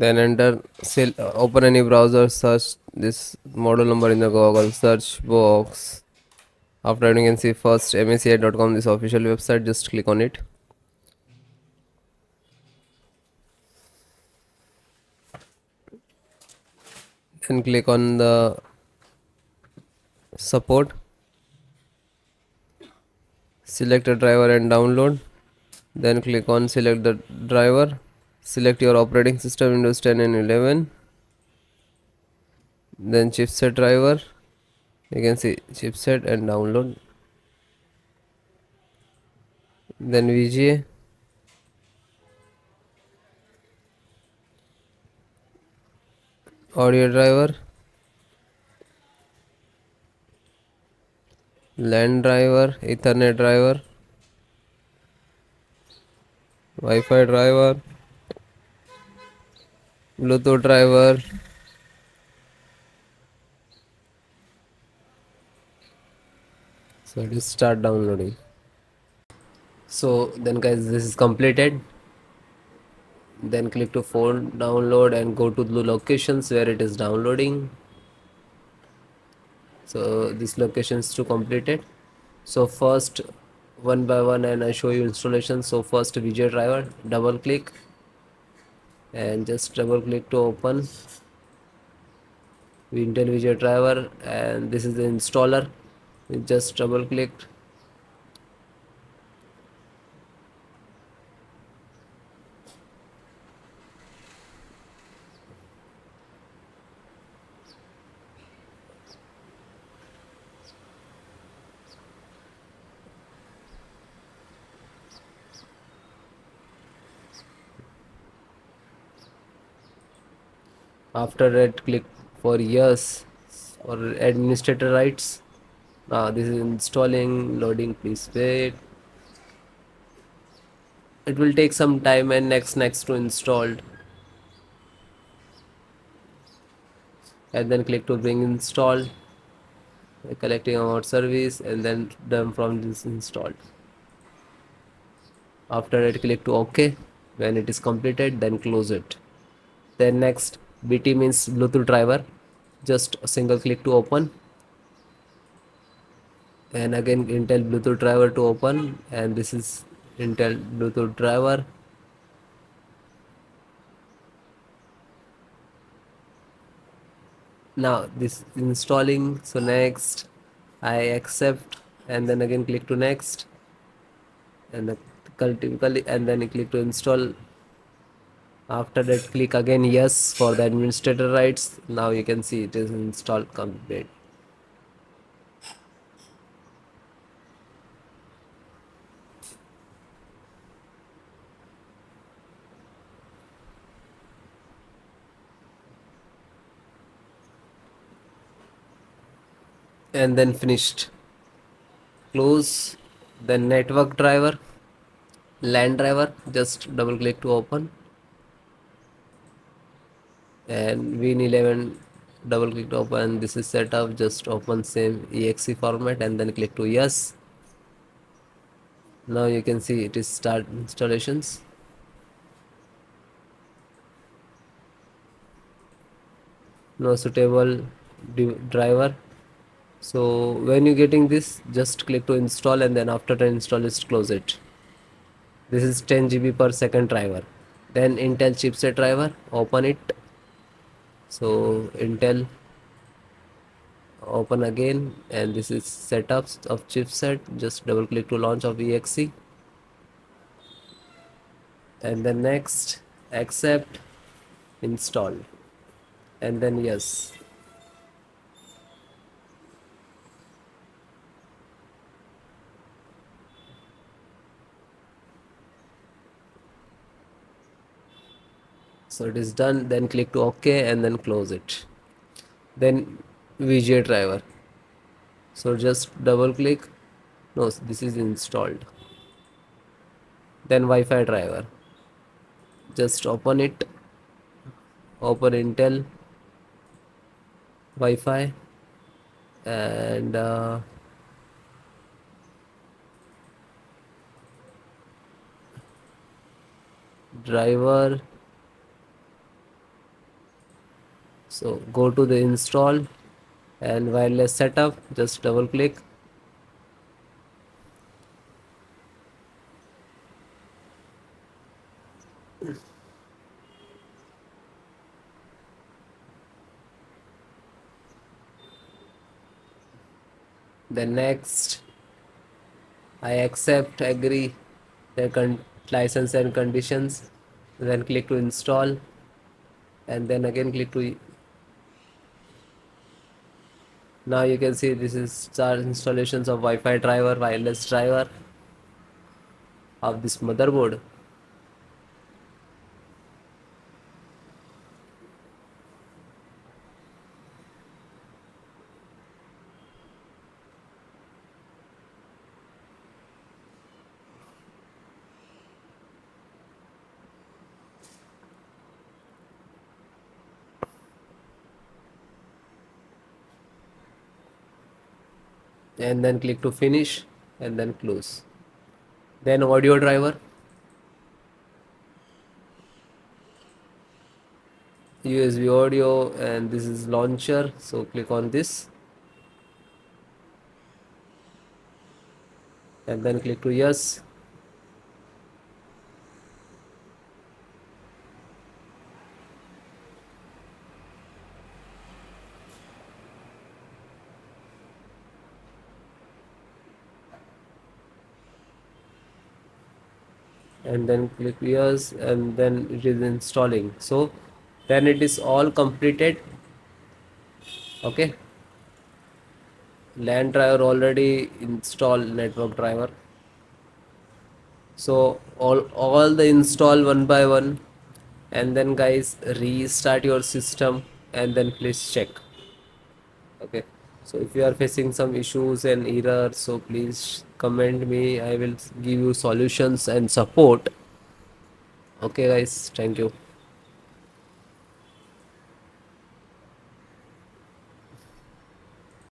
Then enter open any browser, search this model number in the Google search box. After that you can see first msi.com, this official website. Just click on it. Then click on the support, select a driver and download. Then click on select the driver, select your operating system Windows 10 and 11. Then chipset driver, you can see chipset and download. Then VGA, audio driver, LAN driver, Ethernet driver, Wi-Fi driver, Bluetooth driver. So it is start downloading. So then guys, this is completed. Then click to phone download and go to the locations where it is downloading. So this location is to completed. So first, one by one, and I show you installation. So first VGA driver, double click and just double click to open Intel VGA driver, and this is the installer. Just double click. After that, click for yes or administrator rights. Now this is installing, loading, please wait. It will take some time, and next to installed, and then click to bring installed, collecting amount service, and then done from this installed. After that, click to OK. When it is completed, then close it. Then next, BT means Bluetooth driver. Just a single click to open, and again Intel Bluetooth driver to open, and this is Intel Bluetooth driver. Now this installing. So next, I accept, and then again click to next, and typically, and then click to install. After that, click again yes for the administrator rights. Now you can see it is installed complete. And then finished. Close. Then network driver, LAN driver, just double click to open, and Win11, double click to open. This is set up. Just open same exe format and then click to yes. Now you can see it is start installations. No suitable driver. So when you getting this, just click to install, and then after the install, just close it. This is 10 GB per second driver. Then Intel chipset driver, open it. So Intel, open again, and this is setups of chipset. Just double click to launch of exe, and then next, accept, install, and then yes. So it is done. Then click to OK and then close it. Then VGA driver. So just double click. No, this is installed. Then Wi-Fi driver. Just open it. Open Intel Wi-Fi, and driver, So go to the install and wireless setup, just double click. Then next, I accept, agree the license and conditions. Then click to install, and then again click to. Now you can see this is start installations of Wi-Fi driver, wireless driver of this motherboard. And then click to finish and then close. Then audio driver, USB audio, and this is launcher, so click on this and then click to yes. And then click yes, and then it is installing. So then it is all completed. Okay, LAN driver already installed, network driver. So all the install one by one, and then guys restart your system and then please check. Okay, so if you are facing some issues and errors, so please comment me, I will give you solutions and support. Okay guys, thank you.